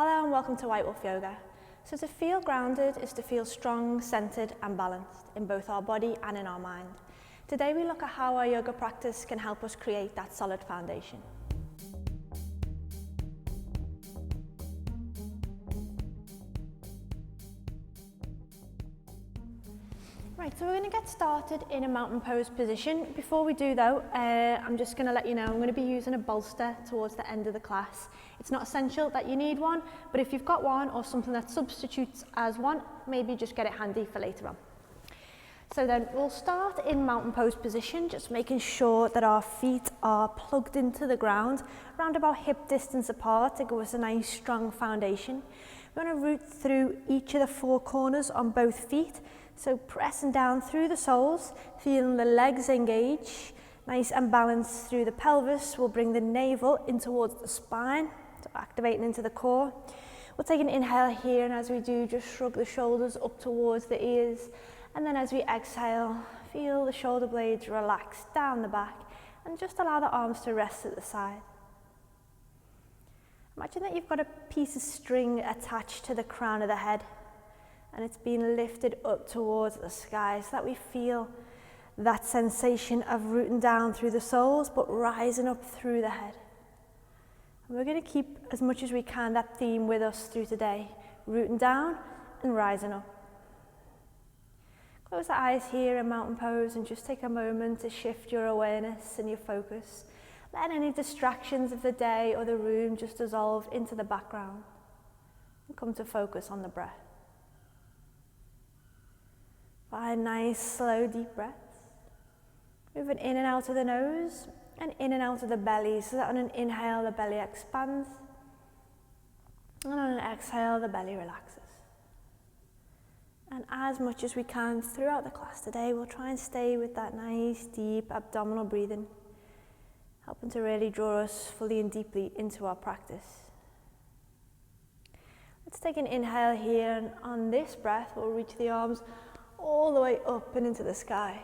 Hello and welcome to White Wolf Yoga. So to feel grounded is to feel strong, centered and balanced in both our body and in our mind. Today we look at how our yoga practice can help us create that solid foundation. Right, so we're going to get started in a mountain pose position. Before we do though, I'm just going to let you know I'm going to be using a bolster towards the end of the class. It's not essential that you need one, but if you've got one or something that substitutes as one, maybe just get it handy for later on. So then we'll start in mountain pose position, just making sure that our feet are plugged into the ground, around about hip distance apart to give us a nice strong foundation. We want to root through each of the four corners on both feet. So pressing down through the soles, feeling the legs engage, nice and balanced through the pelvis. We'll bring the navel in towards the spine, so activating into the core. We'll take an inhale here, and as we do, just shrug the shoulders up towards the ears. And then as we exhale, feel the shoulder blades relax down the back, and just allow the arms to rest at the side. Imagine that you've got a piece of string attached to the crown of the head, and it's being lifted up towards the sky so that we feel that sensation of rooting down through the soles but rising up through the head. And we're going to keep as much as we can that theme with us through today, rooting down and rising up. Close the eyes here in mountain pose and just take a moment to shift your awareness and your focus. Let any distractions of the day or the room just dissolve into the background and come to focus on the breath. Find nice, slow, deep breaths. Moving in and out of the nose and in and out of the belly, so that on an inhale, the belly expands. And on an exhale, the belly relaxes. And as much as we can throughout the class today, we'll try and stay with that nice, deep abdominal breathing, helping to really draw us fully and deeply into our practice. Let's take an inhale here, and on this breath, we'll reach the arms all the way up and into the sky.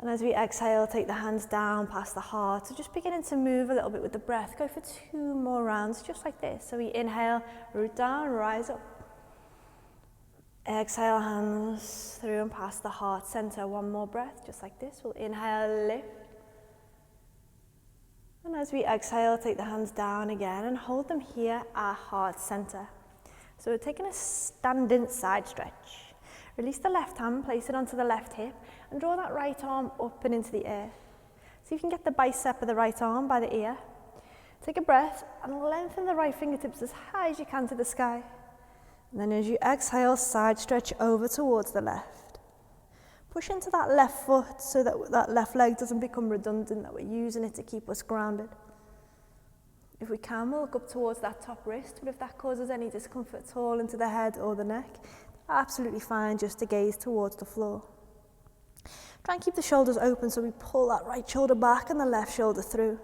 And as we exhale, take the hands down past the heart. So just beginning to move a little bit with the breath. Go for 2 more rounds, just like this. So we inhale, root down, rise up. Exhale, hands through and past the heart center. 1 more breath, just like this. We'll inhale, lift. And as we exhale, take the hands down again and hold them here at heart center. So we're taking a standing side stretch. Release the left hand, place it onto the left hip, and draw that right arm up and into the air. So you can get the bicep of the right arm by the ear. Take a breath and lengthen the right fingertips as high as you can to the sky. And then as you exhale, side stretch over towards the left. Push into that left foot so that that left leg doesn't become redundant, that we're using it to keep us grounded. If we can, we'll look up towards that top wrist, but if that causes any discomfort at all into the head or the neck, absolutely fine just to gaze towards the floor. Try and keep the shoulders open so we pull that right shoulder back and the left shoulder through.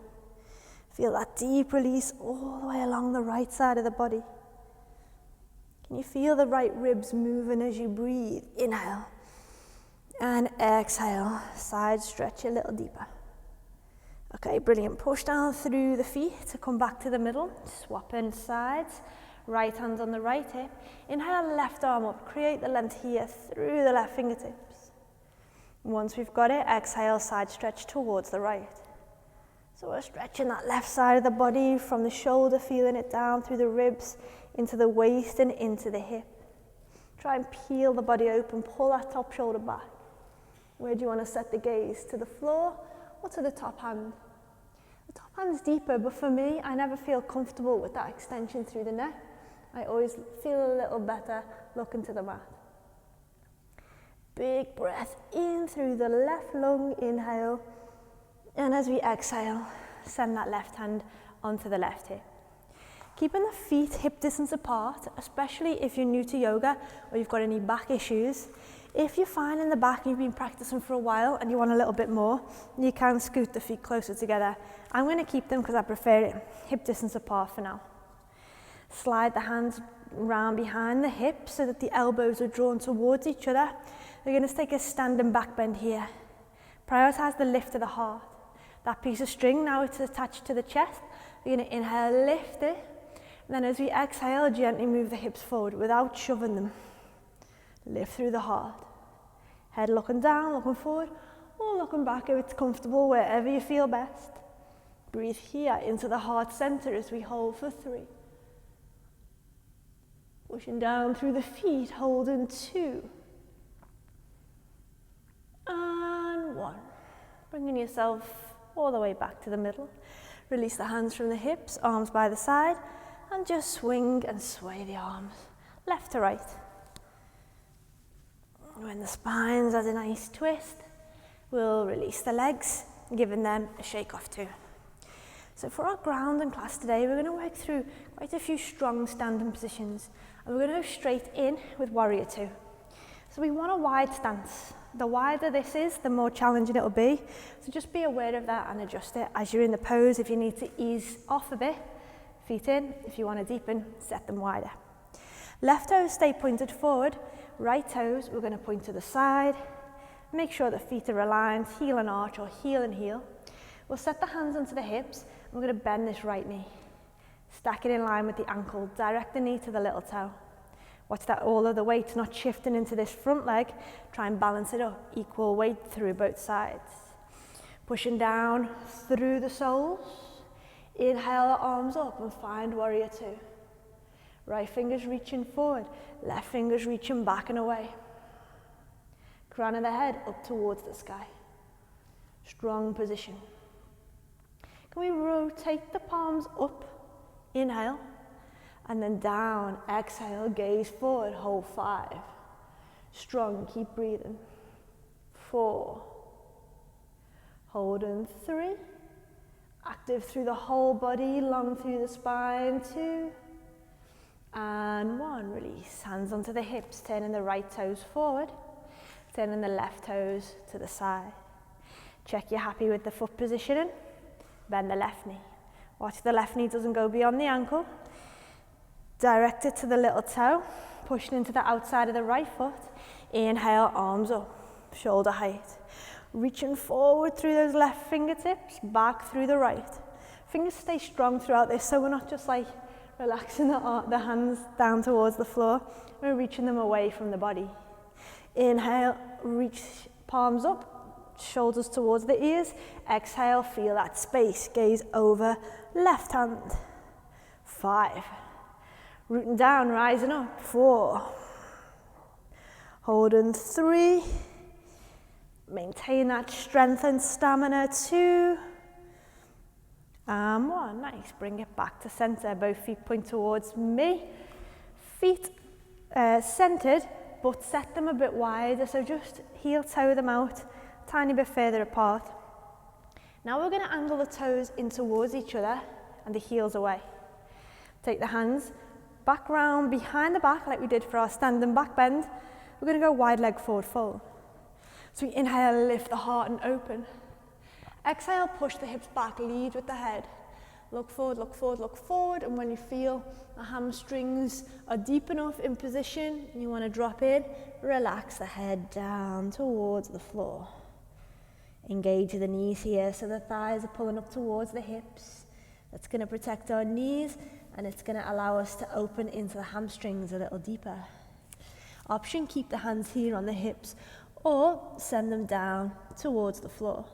Feel that deep release all the way along the right side of the body. Can you feel the right ribs moving as you breathe? Inhale and exhale. Side stretch a little deeper. Okay, brilliant. Push down through the feet to come back to the middle. Swapping sides. Right hand on the right hip. Inhale, left arm up. Create the length here through the left fingertips. Once we've got it, exhale, side stretch towards the right. So we're stretching that left side of the body from the shoulder, feeling it down through the ribs, into the waist and into the hip. Try and peel the body open, pull that top shoulder back. Where do you want to set the gaze? To the floor or to the top hand? The top hand's deeper, but for me, I never feel comfortable with that extension through the neck. I always feel a little better looking to the mat. Big breath in through the left lung, inhale. And as we exhale, send that left hand onto the left hip. Keeping the feet hip distance apart, especially if you're new to yoga or you've got any back issues. If you're fine in the back and you've been practicing for a while and you want a little bit more, you can scoot the feet closer together. I'm going to keep them because I prefer it hip distance apart for now. Slide the hands round behind the hips so that the elbows are drawn towards each other. We're going to take a standing back bend here. Prioritize the lift of the heart. That piece of string, now it's attached to the chest. We're going to inhale, lift it. And then as we exhale, gently move the hips forward without shoving them. Lift through the heart. Head looking down, looking forward, or looking back if it's comfortable, wherever you feel best. Breathe here into the heart center as we hold for 3. Pushing down through the feet, holding 2. And 1. Bringing yourself all the way back to the middle. Release the hands from the hips, arms by the side, and just swing and sway the arms left to right. When the spine's had a nice twist, we'll release the legs, giving them a shake off too. So for our grounding class today, we're going to work through quite a few strong standing positions, and we're going to go straight in with warrior 2. So we want a wide stance. The wider this is, the more challenging it'll be. So just be aware of that and adjust it as you're in the pose. If you need to ease off a bit, feet in. If you want to deepen, set them wider. Left toes stay pointed forward. Right toes, we're going to point to the side. Make sure the feet are aligned, heel and arch or heel and heel. We'll set the hands onto the hips. And we're going to bend this right knee. Stack it in line with the ankle. Direct the knee to the little toe. Watch that all of the weight's not shifting into this front leg. Try and balance it up. Equal weight through both sides. Pushing down through the soles. Inhale, arms up and find warrior 2. Right fingers reaching forward. Left fingers reaching back and away. Crown of the head up towards the sky. Strong position. Can we rotate the palms up? Inhale. And then down, exhale, gaze forward, hold 5. Strong, keep breathing. 4. Holding 3. Active through the whole body, long through the spine, 2. And 1, release. Hands onto the hips, turning the right toes forward, turning the left toes to the side. Check you're happy with the foot positioning. Bend the left knee. Watch the left knee doesn't go beyond the ankle. Direct it to the little toe, pushing into the outside of the right foot. Inhale, arms up, shoulder height. Reaching forward through those left fingertips, back through the right. Fingers stay strong throughout this, so we're not just like relaxing the hands down towards the floor. We're reaching them away from the body. Inhale, reach palms up, shoulders towards the ears. Exhale, feel that space, gaze over left hand. 5. Rooting down, rising up, 4. Holding 3. Maintain that strength and stamina, 2. And 1, nice. Bring it back to center. Both feet point towards me. Feet centered, but set them a bit wider. So just heel toe them out, tiny bit further apart. Now we're going to angle the toes in towards each other and the heels away. Take the hands back round behind the back like we did for our standing back bend. We're going to go wide leg forward fold. So we inhale, lift the heart and open. Exhale, push the hips back, lead with the head. Look forward, look forward, look forward. And when you feel the hamstrings are deep enough in position, you want to drop in, relax the head down towards the floor. Engage the knees here so the thighs are pulling up towards the hips. That's going to protect our knees and it's going to allow us to open into the hamstrings a little deeper. Option, keep the hands here on the hips or send them down towards the floor.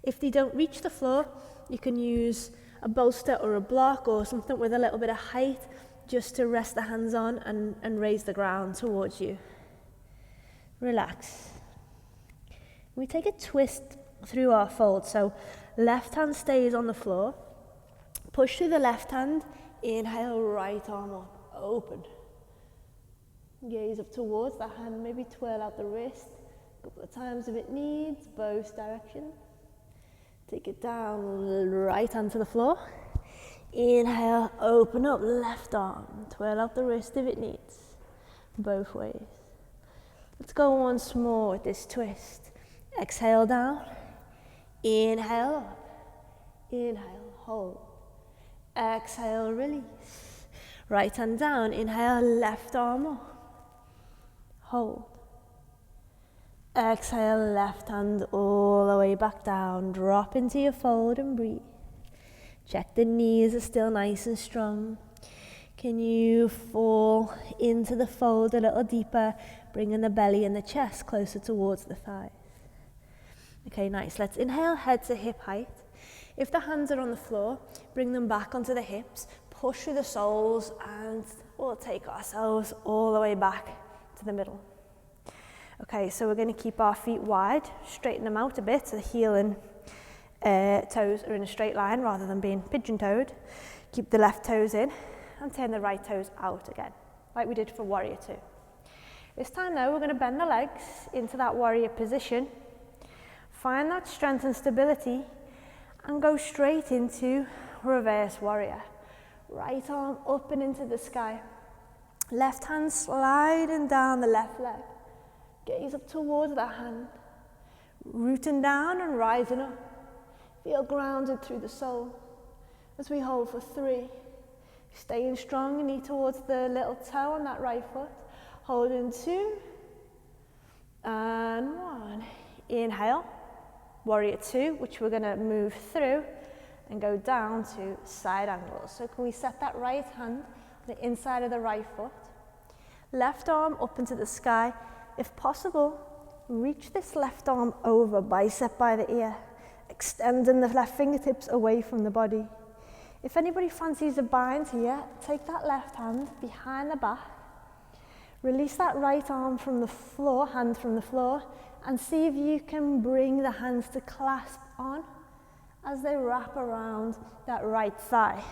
If they don't reach the floor, you can use a bolster or a block or something with a little bit of height just to rest the hands on and raise the ground towards you. Relax. We take a twist through our fold, so left hand stays on the floor. Push through the left hand, inhale, right arm up, open. Gaze up towards the hand, maybe twirl out the wrist a couple of times if it needs, both directions. Take it down, right hand to the floor. Inhale, open up, left arm. Twirl out the wrist if it needs, both ways. Let's go once more with this twist. Exhale down, inhale up, inhale, hold. Exhale, release. Right hand down, inhale, left arm up, hold. Exhale, left hand all the way back down. Drop into your fold and breathe. Check the knees are still nice and strong. Can you fall into the fold a little deeper, bringing the belly and the chest closer towards the thighs? Okay, nice. Let's inhale, head to hip height. If the hands are on the floor, bring them back onto the hips, push through the soles, and we'll take ourselves all the way back to the middle. Okay, so we're going to keep our feet wide, straighten them out a bit so the heel and toes are in a straight line rather than being pigeon-toed. Keep the left toes in and turn the right toes out again, like we did for warrior two. This time though, we're going to bend the legs into that warrior position, find that strength and stability, and go straight into reverse warrior. Right arm up and into the sky. Left hand sliding down the left leg. Gaze up towards that hand. Rooting down and rising up. Feel grounded through the soul. As we hold for 3. Staying strong, knee towards the little toe on that right foot. Holding 2. And 1. Inhale. Warrior 2, which we're going to move through and go down to side angles. So can we set that right hand on the inside of the right foot? Left arm up into the sky. If possible, reach this left arm over, bicep by the ear, extending the left fingertips away from the body. If anybody fancies a bind here, take that left hand behind the back, release that right arm from the floor, hand from the floor, and see if you can bring the hands to clasp on as they wrap around that right thigh.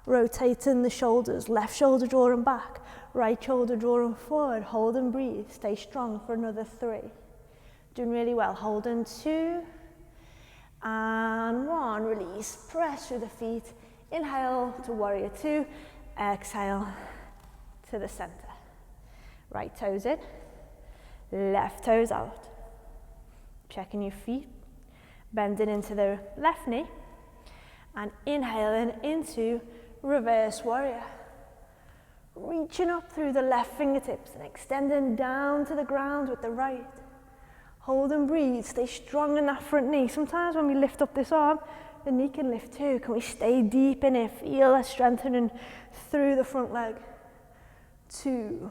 Rotating the shoulders, left shoulder drawing back, right shoulder drawing forward, hold and breathe, stay strong for another 3. Doing really well, holding 2, and 1, release, press through the feet, inhale to warrior 2, exhale to the center. Right toes in, left toes out. Checking your feet, bending into the left knee, and inhaling into reverse warrior. Reaching up through the left fingertips and extending down to the ground with the right. Hold and breathe, stay strong in that front knee. Sometimes when we lift up this arm, the knee can lift too. Can we stay deep in it? Feel that strengthening through the front leg. 2,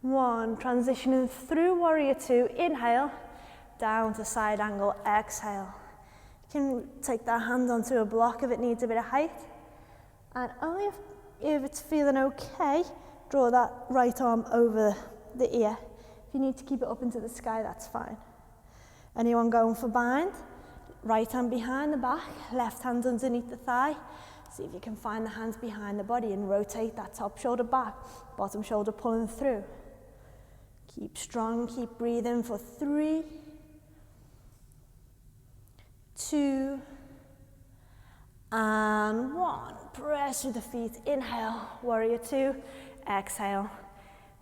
1, transitioning through warrior 2, inhale, down to side angle, exhale. You can take that hand onto a block if it needs a bit of height. And only if it's feeling okay, draw that right arm over the ear. If you need to keep it up into the sky, that's fine. Anyone going for bind? Right hand behind the back, left hand underneath the thigh. See if you can find the hands behind the body and rotate that top shoulder back, bottom shoulder pulling through. Keep strong, keep breathing for 3, 2, and 1. Press through the feet, inhale, warrior 2, exhale.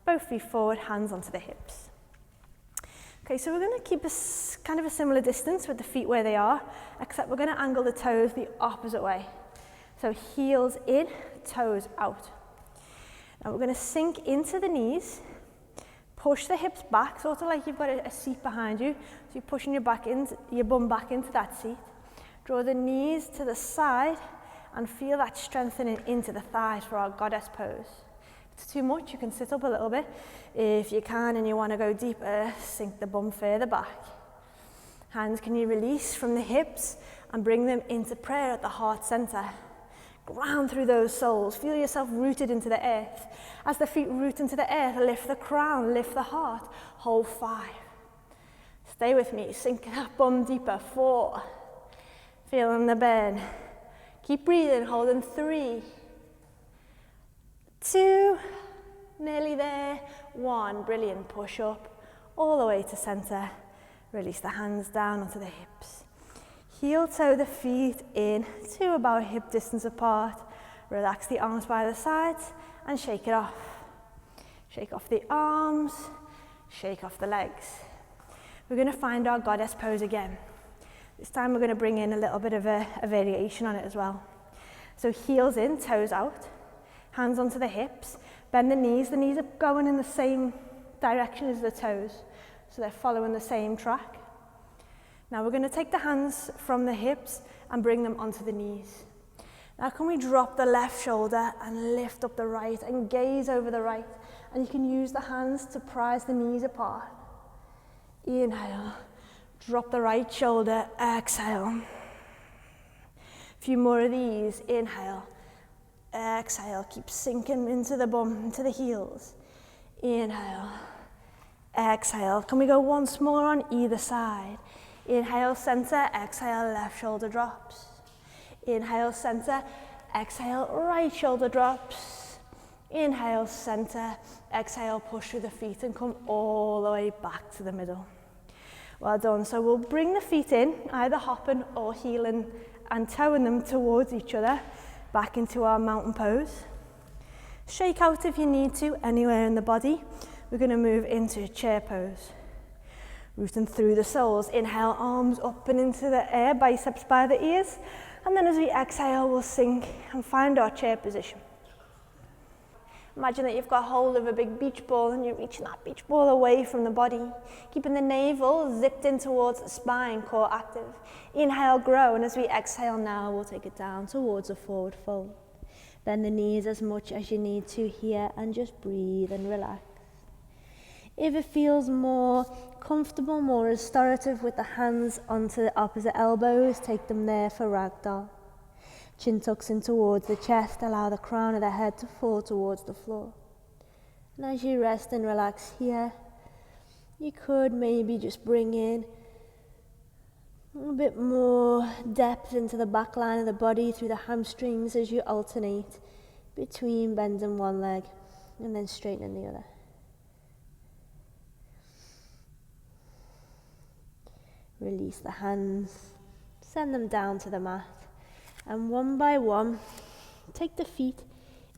Both feet forward, hands onto the hips. Okay, so we're going to keep kind of a similar distance with the feet where they are, except we're going to angle the toes the opposite way. So heels in, toes out. Now we're going to sink into the knees, push the hips back, sort of like you've got a seat behind you. So you're pushing your bum back into that seat. Draw the knees to the side and feel that strengthening into the thighs for our goddess pose. If it's too much, you can sit up a little bit. If you can and you want to go deeper, sink the bum further back. Hands can you release from the hips and bring them into prayer at the heart center. Ground through those soles. Feel yourself rooted into the earth. As the feet root into the earth, lift the crown, lift the heart. Hold 5. Stay with me. Sink that bum deeper. 4. Feeling the burn. Keep breathing. Holding 3, 2, nearly there. 1. Brilliant. Push up all the way to center. Release the hands down onto the hips. Heel toe the feet in to about hip distance apart. Relax the arms by the sides and shake it off. Shake off the arms, shake off the legs. We're going to find our goddess pose again. This time we're going to bring in a little bit of a variation on it as well. So heels in, toes out, hands onto the hips, bend the knees are going in the same direction as the toes, so they're following the same track. Now we're going to take the hands from the hips and bring them onto the knees. Now can we drop the left shoulder and lift up the right and gaze over the right, and you can use the hands to prise the knees apart. Inhale, drop the right shoulder, exhale. A few more of these, inhale, exhale, keep sinking into the bum, into the heels. Inhale, exhale. Can we go once more on either side? Inhale, center, exhale, left shoulder drops. Inhale, center, exhale, right shoulder drops. Inhale, center, exhale, push through the feet and come all the way back to the middle. Well done. So we'll bring the feet in, either hopping or heeling and toeing them towards each other, back into our mountain pose. Shake out if you need to, anywhere in the body. We're going to move into a chair pose. Rooting through the soles. Inhale, arms up and into the air, biceps by the ears. And then as we exhale, we'll sink and find our chair position. Imagine that you've got hold of a big beach ball and you're reaching that beach ball away from the body, keeping the navel zipped in towards the spine, core active. Inhale, grow, and as we exhale now, we'll take it down towards a forward fold. Bend the knees as much as you need to here and just breathe and relax. If it feels more comfortable, more restorative with the hands onto the opposite elbows, take them there for ragdoll. Chin tucks in towards the chest, allow the crown of the head to fall towards the floor. And as you rest and relax here, you could maybe just bring in a bit more depth into the back line of the body through the hamstrings as you alternate between bending one leg and then straightening the other. Release the hands, send them down to the mat. And one by one, take the feet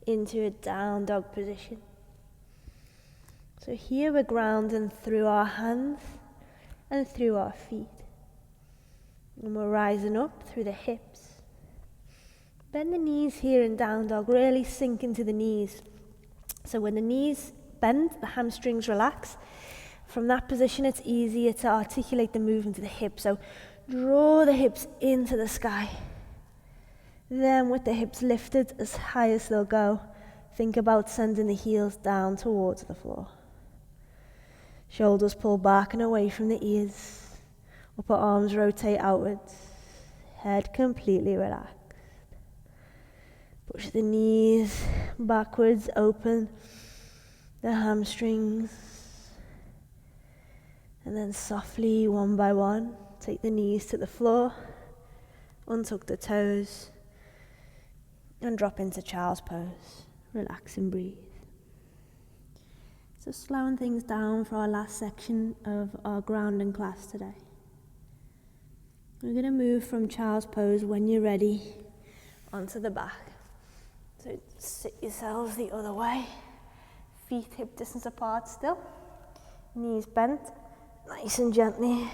into a down dog position. So here we're grounding through our hands and through our feet. And we're rising up through the hips. Bend the knees here in down dog, really sink into the knees. So when the knees bend, the hamstrings relax. From that position, it's easier to articulate the movement to the hips. So draw the hips into the sky. Then with the hips lifted as high as they'll go, think about sending the heels down towards the floor. Shoulders pull back and away from the ears. Upper arms rotate outwards. Head completely relaxed. Push the knees backwards, open the hamstrings. And then softly, one by one, take the knees to the floor, untuck the toes, and drop into child's pose. Relax and breathe. So slowing things down for our last section of our grounding class today. We're going to move from child's pose when you're ready onto the back. So sit yourselves the other way. Feet hip distance apart still. Knees bent, nice and gently.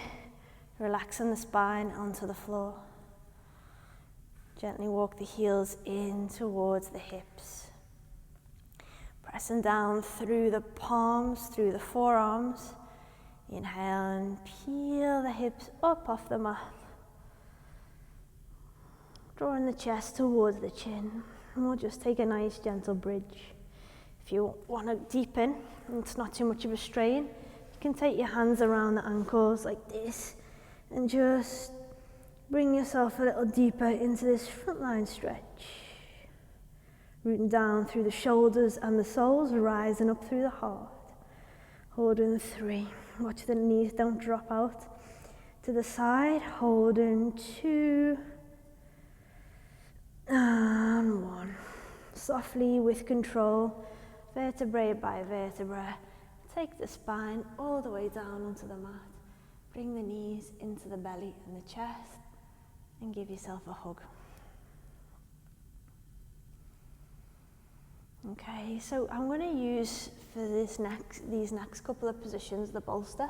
Relaxing the spine onto the floor. Gently walk the heels in towards the hips. Pressing down through the palms, through the forearms. Inhale and peel the hips up off the mat. Drawing the chest towards the chin. And we'll just take a nice gentle bridge. If you want to deepen, and it's not too much of a strain, you can take your hands around the ankles like this and just bring yourself a little deeper into this frontline stretch. Rooting down through the shoulders and the soles, rising up through the heart. Holding 3. Watch the knees don't drop out to the side. Holding 2. And 1. Softly, with control, vertebrae by vertebrae, take the spine all the way down onto the mat. Bring the knees into the belly and the chest. And give yourself a hug. Okay, so I'm going to use for these next couple of positions the bolster.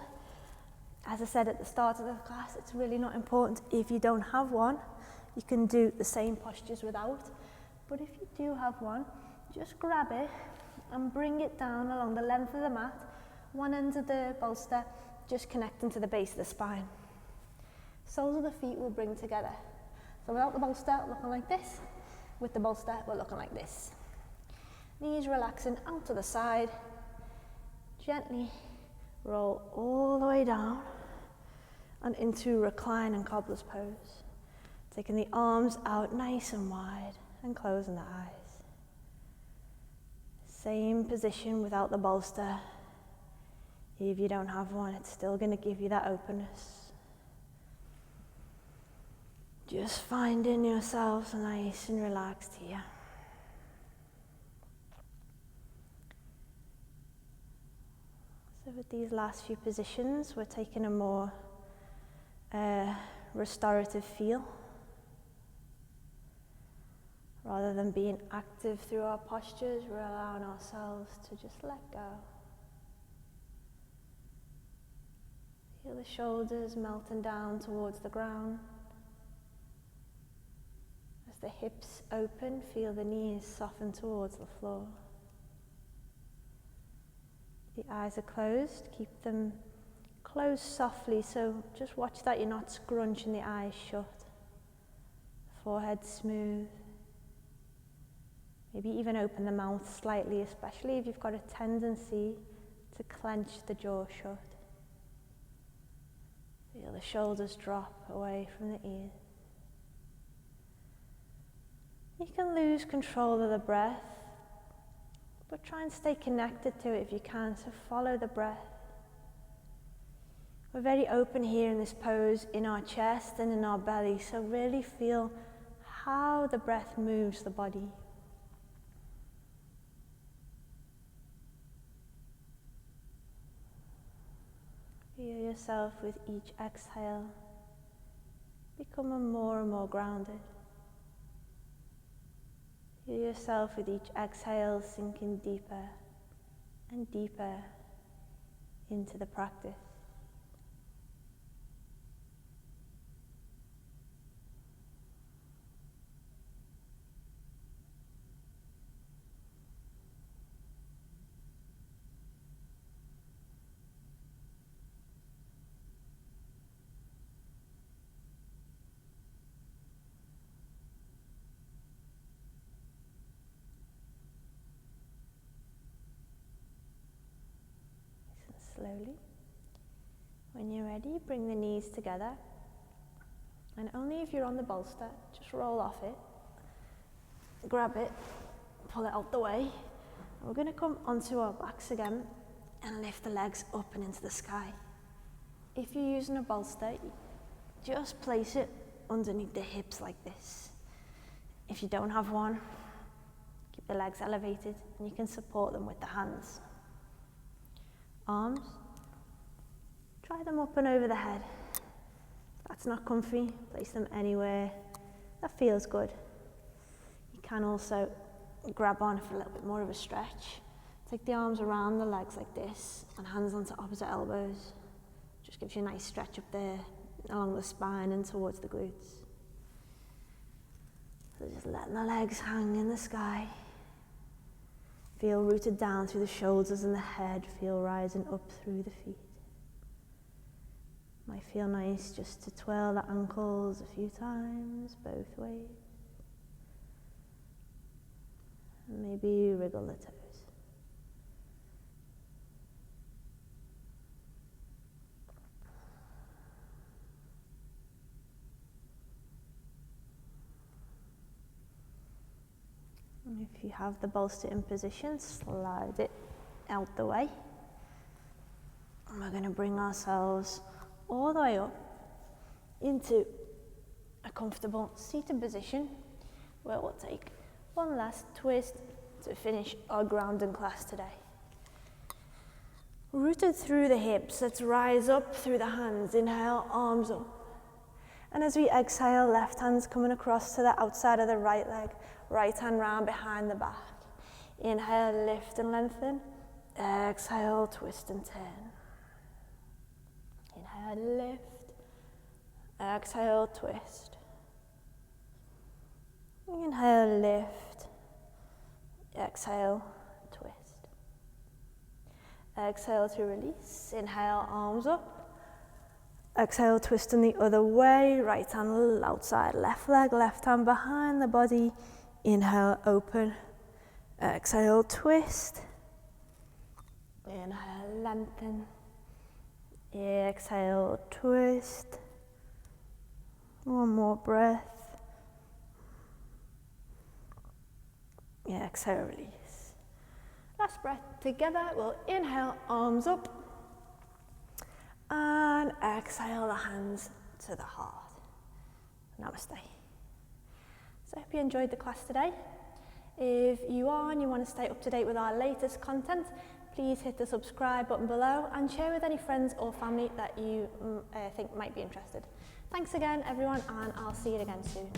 As I said at the start of the class, it's really not important if you don't have one. You can do the same postures without. But if you do have one, just grab it and bring it down along the length of the mat. One end of the bolster just connecting to the base of the spine. Soles of the feet will bring together. So without the bolster, looking like this, With the bolster, we're looking like this. Knees relaxing out to the side. Gently roll all the way down and into recline and cobbler's pose. Taking the arms out nice and wide and closing the eyes. Same position without the bolster. If you don't have one, it's still going to give you that openness. Just finding yourselves nice and relaxed here. So with these last few positions, we're taking a more restorative feel. Rather than being active through our postures, we're allowing ourselves to just let go. Feel the shoulders melting down towards the ground. As the hips open, feel the knees soften towards the floor. The eyes are closed, keep them closed softly, so just watch that you're not scrunching the eyes shut. Forehead smooth. Maybe even open the mouth slightly, especially if you've got a tendency to clench the jaw shut. Feel the shoulders drop away from the ears. You can lose control of the breath, but try and stay connected to it if you can, so follow the breath. We're very open here in this pose in our chest and in our belly, so really feel how the breath moves the body. Feel yourself with each exhale becoming more and more grounded. Feel yourself with each exhale sinking deeper and deeper into the practice. Slowly. When you're ready, bring the knees together, and only if you're on the bolster, just roll off it, grab it, pull it out the way, and we're going to come onto our backs again and lift the legs up and into the sky. If you're using a bolster, just place it underneath the hips like this. If you don't have one, keep the legs elevated and you can support them with the hands. Arms, try them up and over the head. If that's not comfy, place them anywhere that feels good. You can also grab on for a little bit more of a stretch. Take the arms around the legs like this and hands onto opposite elbows. Just gives you a nice stretch up there along the spine and towards the glutes. So just letting the legs hang in the sky. Feel rooted down through the shoulders and the head. Feel rising up through the feet. Might feel nice just to twirl the ankles a few times, both ways. And maybe wriggle the toes. And if you have the bolster in position, slide it out the way. And we're going to bring ourselves all the way up into a comfortable seated position where we'll take one last twist to finish our grounding class today. Rooted through the hips, let's rise up through the hands. Inhale, arms up. And as we exhale, left hand's coming across to the outside of the right leg. Right hand round behind the back. Inhale, lift and lengthen. Exhale, twist and turn. Inhale, lift. Exhale, twist. Inhale, lift. Exhale, twist. Exhale to release. Inhale, arms up. Exhale, twisting the other way. Right hand outside, left leg, left hand behind the body. Inhale, open. Exhale, twist. Inhale, lengthen. Exhale, twist. One more breath. Exhale, release. Last breath together. We'll inhale, arms up. And exhale, the hands to the heart. Namaste. So I hope you enjoyed the class today. If you are and you want to stay up to date with our latest content, please hit the subscribe button below and share with any friends or family that you think might be interested. Thanks again everyone, and I'll see you again soon.